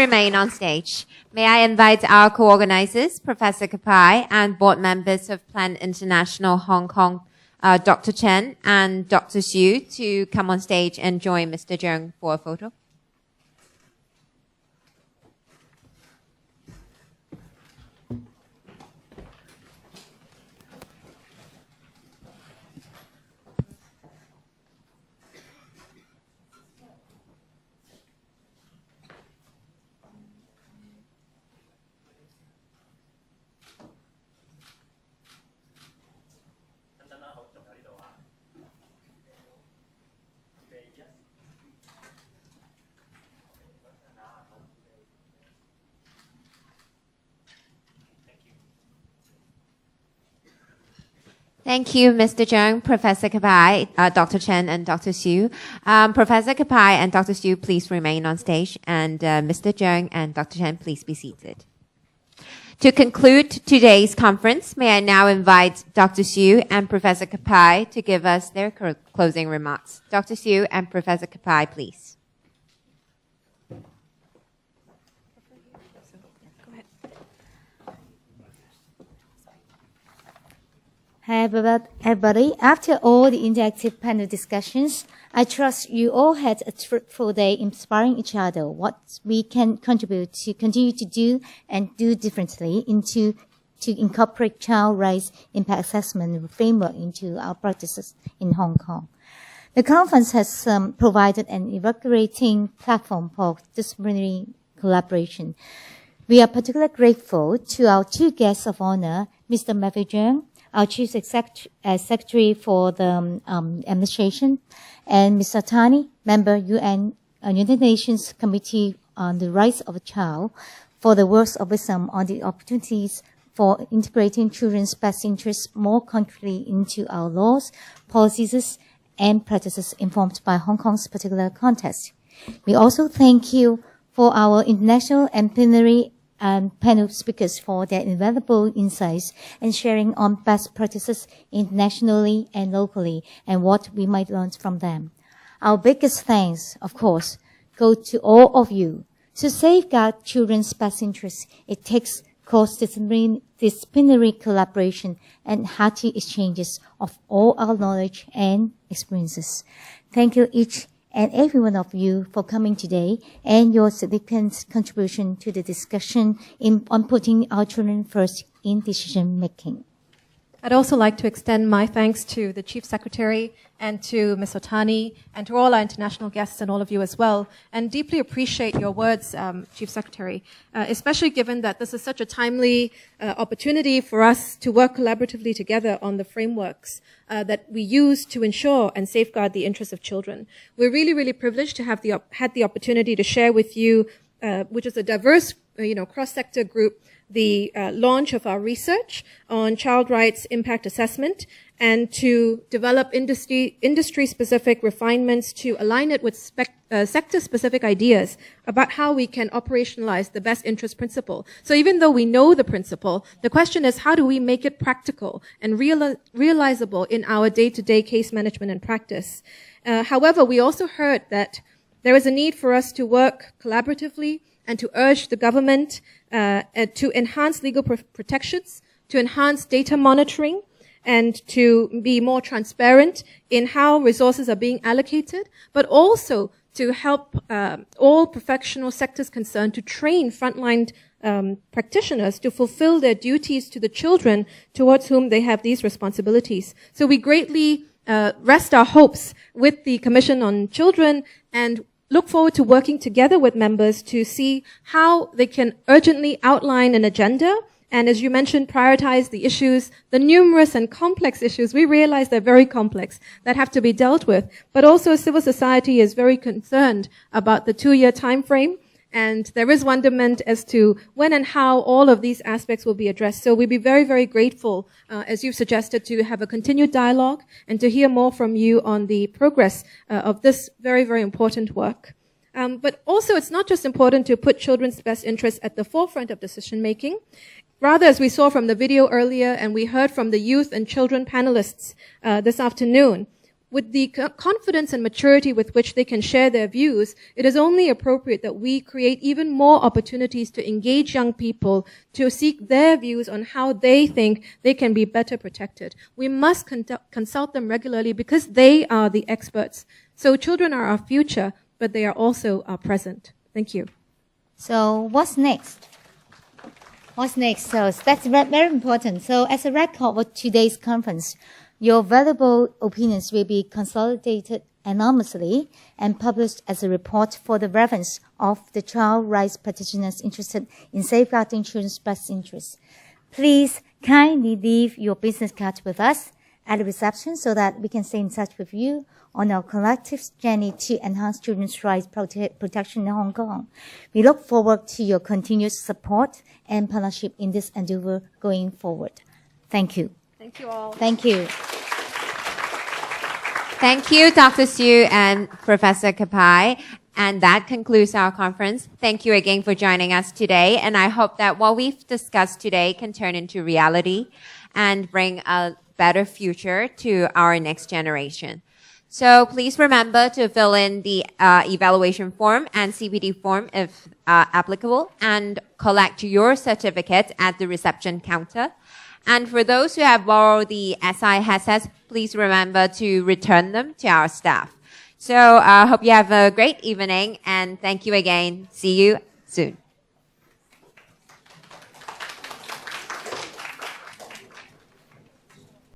remain on stage. May I invite our co-organizers, Professor Kapai, and board members of Plan International Hong Kong, Dr. Chen and Dr. Xu, to come on stage and join Mr. Cheung for a photo. Thank you, Mr. Cheung, Professor Kapai, Dr. Chen, and Dr. Xu. Professor Kapai and Dr. Xu, please remain on stage, and Mr. Cheung and Dr. Chen, please be seated. To conclude today's conference, may I now invite Dr. Xu and Professor Kapai to give us their closing remarks. Dr. Xu and Professor Kapai, please. Hi everybody. After all the interactive panel discussions, I trust you all had a fruitful day inspiring each other what we can contribute to continue to do and do differently to incorporate child rights impact assessment framework into our practices in Hong Kong. The conference has provided an invigorating platform for disciplinary collaboration. We are particularly grateful to our two guests of honor, Mr. Matthew Cheung, our Chief Secretary for the Administration, and Mr. Tani, member United Nations Committee on the Rights of a Child, for the words of wisdom on the opportunities for integrating children's best interests more concretely into our laws, policies, and practices informed by Hong Kong's particular context. We also thank you for our international and plenary and panel speakers for their invaluable insights and sharing on best practices internationally and locally and what we might learn from them. Our biggest thanks, of course, go to all of you. To safeguard children's best interests, it takes cross-disciplinary collaboration and hearty exchanges of all our knowledge and experiences. Thank you each and every one of you for coming today and your significant contribution to the discussion on putting our children first in decision making. I'd also like to extend my thanks to the Chief Secretary and to Ms. Otani and to all our international guests and all of you as well, and deeply appreciate your words, Chief Secretary, especially given that this is such a timely opportunity for us to work collaboratively together on the frameworks that we use to ensure and safeguard the interests of children. We're really, really privileged to have had the opportunity to share with you, which is a diverse, cross-sector group, the launch of our research on child rights impact assessment and to develop industry-specific refinements to align it with sector-specific ideas about how we can operationalize the best interest principle. So even though we know the principle, the question is how do we make it practical and realizable in our day-to-day case management and practice. However, we also heard that there is a need for us to work collaboratively and to urge the government to enhance legal protections, to enhance data monitoring, and to be more transparent in how resources are being allocated, but also to help all professional sectors concerned to train frontline practitioners to fulfill their duties to the children towards whom they have these responsibilities. So we greatly rest our hopes with the Commission on Children and look forward to working together with members to see how they can urgently outline an agenda and, as you mentioned, prioritize the issues, the numerous and complex issues. We realize they're very complex that have to be dealt with, but also civil society is very concerned about the 2-year time frame, and there is wonderment as to when and how all of these aspects will be addressed. So we'd be very, very grateful, as you've suggested, to have a continued dialogue and to hear more from you on the progress of this very, very important work. But also, it's not just important to put children's best interests at the forefront of decision-making. Rather, as we saw from the video earlier and we heard from the youth and children panelists this afternoon, with the confidence and maturity with which they can share their views, it is only appropriate that we create even more opportunities to engage young people to seek their views on how they think they can be better protected. We must consult them regularly because they are the experts. So children are our future, but they are also our present. Thank you. So what's next? What's next? So that's very important. So as a record of today's conference, your valuable opinions will be consolidated anonymously and published as a report for the reference of the child rights practitioners interested in safeguarding children's best interests. Please kindly leave your business card with us at the reception so that we can stay in touch with you on our collective journey to enhance children's rights protection in Hong Kong. We look forward to your continued support and partnership in this endeavor going forward. Thank you. Thank you all. Thank you. Thank you, Dr. Siu and Professor Kapai. And that concludes our conference. Thank you again for joining us today. And I hope that what we've discussed today can turn into reality and bring a better future to our next generation. So please remember to fill in the evaluation form and CPD form if applicable, and collect your certificate at the reception counter. And for those who have borrowed the SI headsets, please remember to return them to our staff. So I hope you have a great evening, and thank you again. See you soon.